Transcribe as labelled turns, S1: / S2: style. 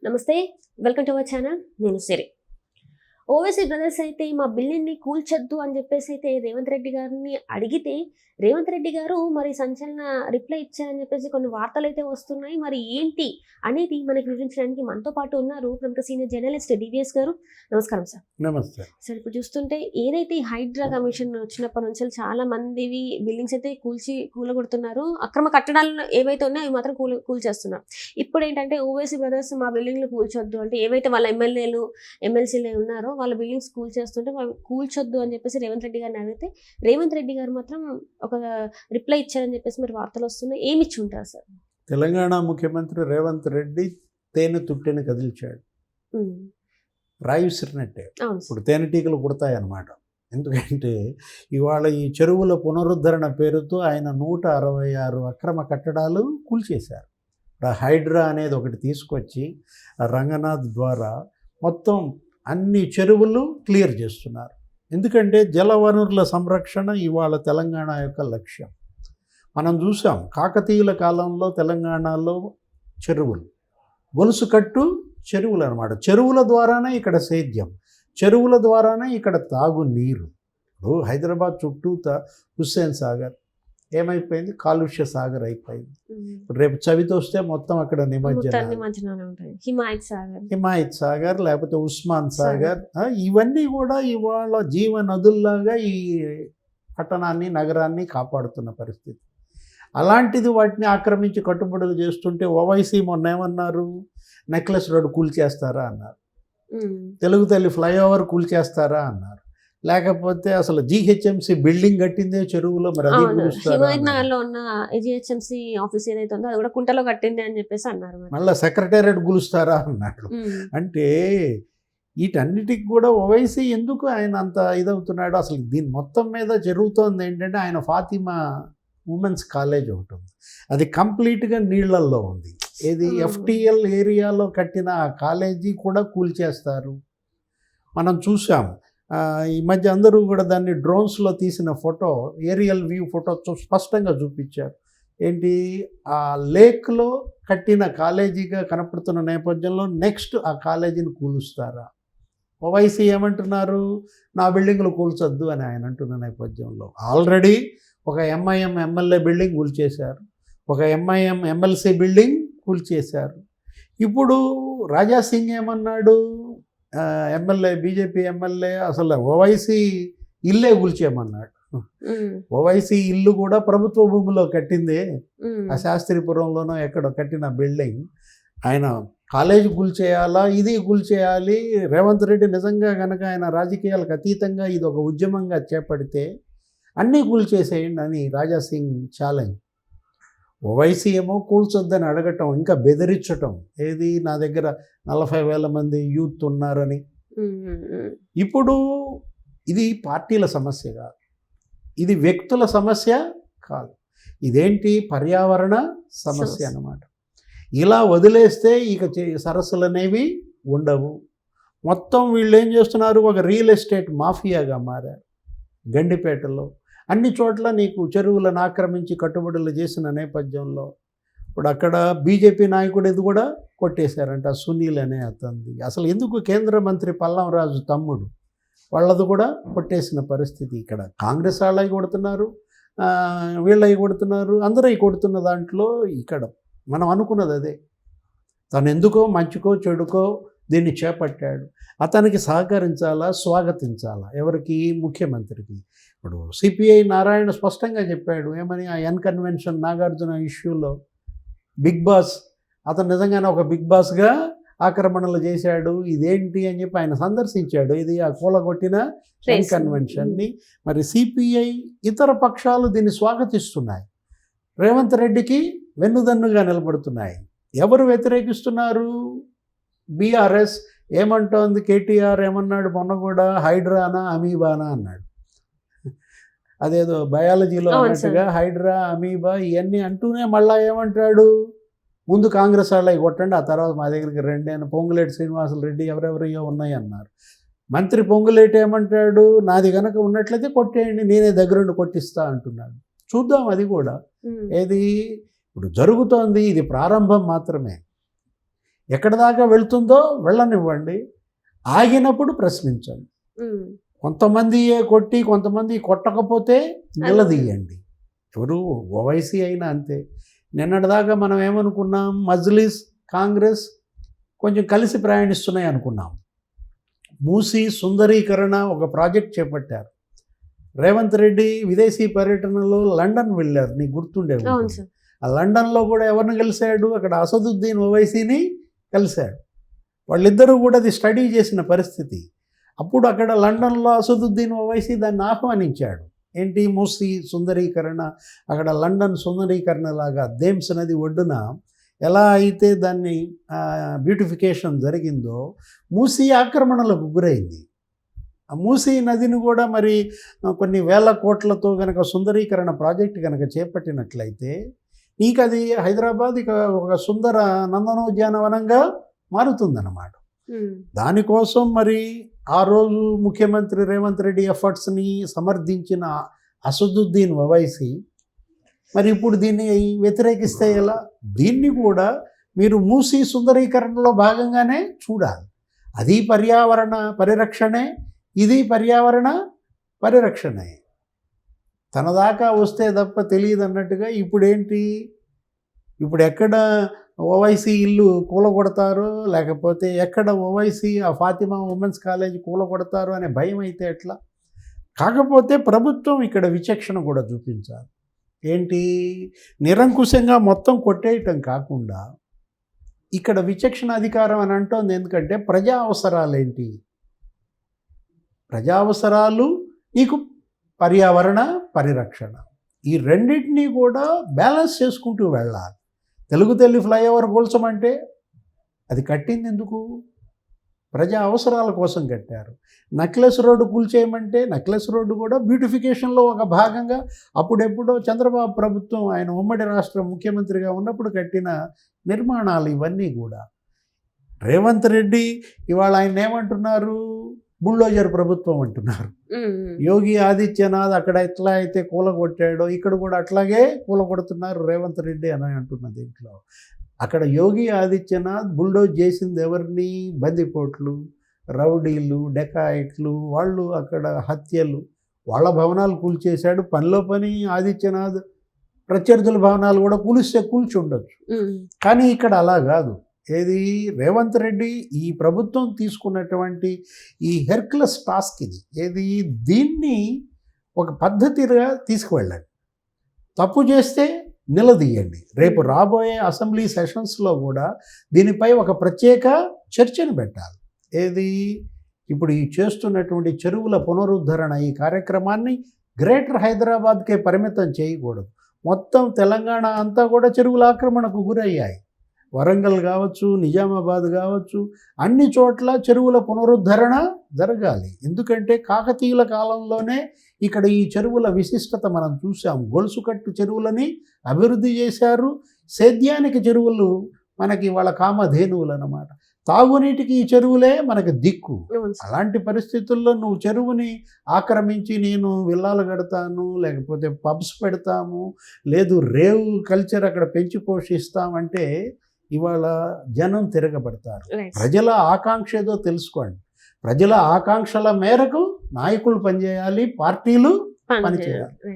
S1: నమస్తే, welcome to our channel. నేను సిరి. Owaisi brothers అయితే మా బిల్డింగ్ని కూల్చొద్దు అని చెప్పేసి అయితే రేవంత్ రెడ్డి గారిని అడిగితే రేవంత్ రెడ్డి గారు మరి సంచలన రిప్లై ఇచ్చారని చెప్పేసి కొన్ని వార్తలు అయితే వస్తున్నాయి. మరి ఏంటి అనేది మనకి వివరించడానికి మనతో పాటు ఉన్నారు ప్రముఖ సీనియర్ జర్నలిస్ట్ డివిఎస్ గారు. నమస్కారం సార్.
S2: నమస్తే
S1: సార్, ఇప్పుడు చూస్తుంటే ఏదైతే హైడ్రా కమిషన్ వచ్చినప్పటి నుంచి చాలా మందివి బిల్డింగ్స్ అయితే కూలగొడుతున్నారు. అక్రమ కట్టడాలు ఏవైతే ఉన్నాయో అవి మాత్రం కూల్చేస్తున్నారు. ఇప్పుడు ఏంటంటే ఓవైసీ బ్రదర్స్ మా బిల్డింగ్లు కూల్చొద్దు అంటే ఏవైతే వాళ్ళ ఎమ్మెల్యేలు ఎమ్మెల్సీలు ఉన్నారో వాళ్ళ బిల్డింగ్స్ కూల్చేస్తుంటే వాళ్ళు కూల్చొద్దు అని చెప్పేసి రేవంత్ రెడ్డి గారిని అడిగితే రేవంత్ రెడ్డి గారు మాత్రం ఒక రిప్లై ఇచ్చారని చెప్పేసి మరి వార్తలు వస్తున్నాయి. ఏమి ఇచ్చి ఉంటారు సార్?
S2: తెలంగాణ ముఖ్యమంత్రి రేవంత్ రెడ్డి తేనె తుట్టెని కదిల్చాడు, రాయి విసిరినట్టే. ఇప్పుడు తేనెటీగలు కుడతాయన్నమాట. ఎందుకంటే ఇవాళ ఈ చెరువుల పునరుద్ధరణ పేరుతో ఆయన 166 అక్రమ కట్టడాలు కూల్చేశారు. హైడ్రా అనేది ఒకటి తీసుకొచ్చి రంగనాథ్ ద్వారా మొత్తం అన్ని చెరువులు క్లియర్ చేస్తున్నారు. ఎందుకంటే జలవనరుల సంరక్షణ ఇవాళ తెలంగాణ యొక్క లక్ష్యం. మనం చూసాం కాకతీయుల కాలంలో తెలంగాణలో చెరువులు, గొలుసు కట్టు చెరువులు అనమాట. చెరువుల ద్వారానే ఇక్కడ సేద్యం, చెరువుల ద్వారానే ఇక్కడ తాగునీరు. ఇప్పుడు హైదరాబాద్ చుట్టూత హుస్సేన్ సాగర్ ఏమైపోయింది? కాలుష్య సాగర్ అయిపోయింది. రేపు చవితి వస్తే మొత్తం అక్కడ హిమాయత్ సాగర్ లేకపోతే ఉస్మాన్ సాగర్, ఇవన్నీ కూడా ఇవాళ జీవ నదుల్లాగా ఈ పట్టణాన్ని నగరాన్ని కాపాడుతున్న పరిస్థితి. అలాంటిది వాటిని ఆక్రమించి కట్టుబడులు చేస్తుంటే ఓవైసీ మొన్న ఏమన్నారు? నెక్లెస్ రోడ్ కూల్చేస్తారా అన్నారు, తెలుగు తల్లి ఫ్లైఓవర్ కూల్చేస్తారా అన్నారు, లేకపోతే అసలు జిహెచ్ఎంసీ బిల్డింగ్ కట్టిందే చెరువులో, మరి అది
S1: హిమాయత్నగర్లో ఉన్న జిహెచ్ఎంసీ ఆఫీస్ ఏదైతే ఉందో అది కూడా కుంటలో కట్టింది అని చెప్పేసి అన్నారు.
S2: మళ్ళీ సెక్రటేరియట్ కూలుస్తారా అన్నాడు. అంటే వీటన్నిటికి కూడా ఓవైసీ ఎందుకు ఆయన అంత ఇదవుతున్నాడు? అసలు దీని మొత్తం మీద జరుగుతోంది ఏంటంటే ఆయన ఫాతిమా ఉమెన్స్ కాలేజ్ ఒకటి ఉంది, అది కంప్లీట్గా నీళ్లల్లో ఉంది. ఏది ఎఫ్టిఎల్ ఏరియాలో కట్టిన ఆ కాలేజీ కూడా కూల్చేస్తారు. మనం చూసాం ఈ మధ్య అందరూ కూడా దాన్ని డ్రోన్స్లో తీసిన ఫోటో, ఏరియల్ వ్యూ ఫోటో స్పష్టంగా చూపించారు. ఏంటి, ఆ లేక్లో కట్టిన కాలేజీగా కనపడుతున్న నేపథ్యంలో నెక్స్ట్ ఆ కాలేజీని కూలుస్తారా? ఓవైసీ ఏమంటున్నారు? నా బిల్డింగ్లు కూల్చొద్దు అని ఆయన అంటున్న నేపథ్యంలో ఆల్రెడీ ఒక ఎంఐఎం ఎమ్మెల్యే బిల్డింగ్ కూల్చేశారు, ఒక ఎంఐఎం ఎమ్మెల్సీ బిల్డింగ్ కూల్చేశారు. ఇప్పుడు రాజా సింగ్ ఏమన్నాడు? ఎమ్మెల్యే, బీజేపీ ఎమ్మెల్యే అసలు ఓవైసీ ఇల్లే కూల్చేయమన్నాడు. ఓవైసీ ఇల్లు కూడా ప్రభుత్వ భూమిలో కట్టిందే, ఆ శాస్త్రీపురంలోనో ఎక్కడో కట్టిన బిల్డింగ్. ఆయన కాలేజీ కూల్చేయాలా, ఇది కూల్చేయాలి. రేవంత్ రెడ్డి నిజంగా కనుక ఆయన రాజకీయాలకు అతీతంగా ఇది ఒక ఉద్యమంగా చేపడితే అన్నీ కూల్చేసేయండి అని రాజా సింగ్ ఛాలెంజ్. ఓవైసీ ఏమో కూల్చొద్దని అడగటం, ఇంకా బెదిరించటం. ఏది, నా దగ్గర 40,000 మంది యూత్ ఉన్నారని. ఇప్పుడు ఇది పార్టీల సమస్య కాదు, ఇది వ్యక్తుల సమస్య కాదు, ఇదేంటి పర్యావరణ సమస్య అన్నమాట. ఇలా వదిలేస్తే ఇక సరస్సులు అనేవి ఉండవు. మొత్తం వీళ్ళు ఏం చేస్తున్నారు? ఒక రియల్ ఎస్టేట్ మాఫియాగా మారారు. గండిపేటలో అన్ని చోట్ల నీకు చెరువులను ఆక్రమించి కట్టుబడులు చేసిన నేపథ్యంలో ఇప్పుడు అక్కడ బీజేపీ నాయకుడు ఇది కూడా కొట్టేశారంట, సునీల్ అనే అతనిది. అసలు ఎందుకు కేంద్ర మంత్రి పల్లం రాజు తమ్ముడు వాళ్ళది కూడా కొట్టేసిన పరిస్థితి. ఇక్కడ కాంగ్రెస్ వాళ్ళవి కొడుతున్నారు, వీళ్ళవి కొడుతున్నారు, అందరూ కొడుతున్న దాంట్లో ఇక్కడ మనం అనుకున్నది అదే. తను ఎందుకో మంచికో చెడుకో దీన్ని చేపట్టాడు, అతనికి సహకరించాలా, స్వాగతించాలా? ఎవరికి? ముఖ్యమంత్రికి. ఇప్పుడు సిపిఐ నారాయణ స్పష్టంగా చెప్పాడు ఏమని, ఆ కన్వెన్షన్ నాగార్జున ఇష్యూలో బిగ్ బాస్, అతను నిజంగానే ఒక బిగ్ బాస్గా ఆక్రమణలు చేశాడు, ఇదేంటి అని చెప్పి ఆయన సందర్శించాడు. ఇది ఆ కూలగొట్టిన కన్వెన్షన్ని. మరి సిపిఐ ఇతర పక్షాలు దీన్ని స్వాగతిస్తున్నాయి, రేవంత్ రెడ్డికి వెన్నుదన్నుగా నిలబడుతున్నాయి. ఎవరు వ్యతిరేకిస్తున్నారు? బీఆర్ఎస్ ఏమంటోంది? కేటీఆర్ ఏమన్నాడు మొన్న కూడా? హైడ్రానా అమీబానా అన్నాడు. అదేదో బయాలజీలో అన్నట్టుగా హైడ్రా అమీబా ఇవన్నీ అంటూనే మళ్ళీ ఏమంటాడు? ముందు కాంగ్రెస్ వాళ్ళవి కొట్టండి, ఆ తర్వాత మా దగ్గరికి రండి అని. పొంగులేటి శ్రీనివాసులు రెడ్డి ఎవరెవరియో ఉన్నాయి అన్నారు. మంత్రి పొంగులేటి ఏమంటాడు? నాది కనుక ఉన్నట్లయితే కొట్టేయండి, నేనే దగ్గరుండి కొట్టిస్తా అంటున్నాడు. చూద్దాం అది కూడా. ఏది ఇప్పుడు జరుగుతోంది, ఇది ప్రారంభం మాత్రమే. ఎక్కడ దాకా వెళ్తుందో వెళ్ళనివ్వండి, ఆగినప్పుడు ప్రశ్నించండి. కొంతమంది కొట్టి కొంతమంది కొట్టకపోతే నిలదీయండి. ఎవరు ఓవైసీ అయినా అంతే. నిన్నటిదాకా మనం ఏమనుకున్నాం, మజ్లిస్ కాంగ్రెస్ కొంచెం కలిసి ప్రయాణిస్తున్నాయి అనుకున్నాం. మూసీ సుందరీకరణ ఒక ప్రాజెక్ట్ చేపట్టారు. రేవంత్ రెడ్డి విదేశీ పర్యటనలో లండన్ వెళ్ళారు, నీకు గుర్తుండే ఉంటుంది. ఆ లండన్లో కూడా ఎవరిని కలిశాడు, అక్కడ అసదుద్దీన్ ఓవైసీని కలిశాడు. వాళ్ళిద్దరూ కూడా అది స్టడీ చేసిన పరిస్థితి. అప్పుడు అక్కడ లండన్లో అసదుద్దీన్ ఓవైసీ దాన్ని ఆహ్వానించాడు. ఏంటి, మూసీ సుందరీకరణ, అక్కడ లండన్ సుందరీకరణ లాగా థేమ్స్ నది ఒడ్డున ఎలా అయితే దాన్ని బ్యూటిఫికేషన్ జరిగిందో మూసీ ఆక్రమణలకు గురైంది. ఆ మూసీ నదిని కూడా మరి కొన్ని వేల కోట్లతో కనుక సుందరీకరణ ప్రాజెక్ట్ కనుక చేపట్టినట్లయితే నీకు అది హైదరాబాద్ ఇక ఒక సుందర నందనోద్యానవనంగా మారుతుందన్నమాట. దానికోసం మరి ఆ రోజు ముఖ్యమంత్రి రేవంత్ రెడ్డి ఎఫర్ట్స్ని సమర్థించిన అసదుద్దీన్ ఓవైసీ మరి ఇప్పుడు దీన్ని వ్యతిరేకిస్తే ఎలా? దీన్ని కూడా మీరు మూసీ సుందరీకరణలో భాగంగానే చూడాలి. అది పర్యావరణ పరిరక్షణే, ఇది పర్యావరణ పరిరక్షణే. తన దాకా వస్తే తప్ప తెలియదు అన్నట్టుగా ఇప్పుడేంటి, ఇప్పుడు ఎక్కడ ఓవైసీ ఇల్లు కూలగొడతారో, లేకపోతే ఎక్కడ ఓవైసీ ఆ ఫాతిమా ఉమెన్స్ కాలేజ్ కూలగొడతారో అనే భయం అయితే ఎట్లా? కాకపోతే ప్రభుత్వం ఇక్కడ విచక్షణ కూడా చూపించాలి. ఏంటి, నిరంకుశంగా మొత్తం కొట్టేయటం కాకుండా ఇక్కడ విచక్షణ అధికారం అని అంటోంది. ఎందుకంటే ప్రజా అవసరాలు ఏంటి, ప్రజా అవసరాలు నీకు పర్యావరణ పరిరక్షణ, ఈ రెండింటినీ కూడా బ్యాలెన్స్ చేసుకుంటూ వెళ్ళాలి. తెలుగు తల్లి ఫ్లైఓవర్ కూల్చమంటే అది కట్టింది ఎందుకు? ప్రజా అవసరాల కోసం కట్టారు. నెక్లెస్ రోడ్డు కూల్చేయమంటే నెక్లెస్ రోడ్డు కూడా బ్యూటిఫికేషన్లో ఒక భాగంగా అప్పుడెప్పుడో చంద్రబాబు ప్రభుత్వం ఆయన ఉమ్మడి రాష్ట్ర ముఖ్యమంత్రిగా ఉన్నప్పుడు కట్టిన నిర్మాణాలు ఇవన్నీ కూడా. రేవంత్ రెడ్డి ఇవాళ ఆయన ఏమంటున్నారు, బుల్డోజర్ ప్రభుత్వం అంటున్నారు. యోగి ఆదిత్యనాథ్ అక్కడ ఎట్లా అయితే కూలగొట్టాడో ఇక్కడ కూడా అట్లాగే కూలగొడుతున్నారు రేవంత్ రెడ్డి అని అంటున్న దీంట్లో. అక్కడ యోగి ఆదిత్యనాథ్ బుల్డోజ్ చేసింది ఎవరిని? బందిపోట్లు, రౌడీలు, డెకాయిట్లు, వాళ్ళు అక్కడ హత్యలు, వాళ్ళ భవనాలు కూల్చేశాడు. పనిలో పని ఆదిత్యనాథ్ ప్రత్యర్థుల భవనాలు కూడా కూలిస్తే కూల్చి ఉండొచ్చు. కానీ ఇక్కడ అలా కాదు. ఏది, రేవంత్ రెడ్డి ఈ ప్రభుత్వం తీసుకున్నటువంటి ఈ హెర్క్యులస్ టాస్క్ ఇది. ఏది, దీన్ని ఒక పద్ధతిగా తీసుకువెళ్ళండి, తప్పు చేస్తే నిలదీయండి. రేపు రాబోయే అసెంబ్లీ సెషన్స్లో కూడా దీనిపై ఒక ప్రత్యేక చర్చను పెట్టాలి. ఏది, ఇప్పుడు ఈ చేస్తున్నటువంటి చెరువుల పునరుద్ధరణ ఈ కార్యక్రమాన్ని గ్రేటర్ హైదరాబాద్కే పరిమితం చేయకూడదు. మొత్తం తెలంగాణ అంతా కూడా చెరువుల ఆక్రమణకు గురయ్యాయి. వరంగల్ కావచ్చు, నిజామాబాద్ కావచ్చు, అన్ని చోట్ల చెరువుల పునరుద్ధరణ జరగాలి. ఎందుకంటే కాకతీయుల కాలంలోనే ఇక్కడ ఈ చెరువుల విశిష్టత మనం చూసాం. గొలుసుకట్టు చెరువులని అభివృద్ధి చేశారు. సేద్యానికి చెరువులు మనకి వాళ్ళ కామధేనువులు అన్నమాట. తాగునీటికి ఈ చెరువులే మనకి దిక్కు. అలాంటి పరిస్థితుల్లో నువ్వు చెరువుని ఆక్రమించి నేను విల్లాలు కడతాను, లేకపోతే పబ్స్ పెడతాము, లేదు రేవ్ కల్చర్ అక్కడ పెంచి పోషిస్తామంటే ఇవాళ జనం తిరగబడతారు. ప్రజల ఆకాంక్ష ఏదో తెలుసుకోండి. ప్రజల ఆకాంక్షల మేరకు నాయకులు పనిచేయాలి, పార్టీలు పనిచేయాలి.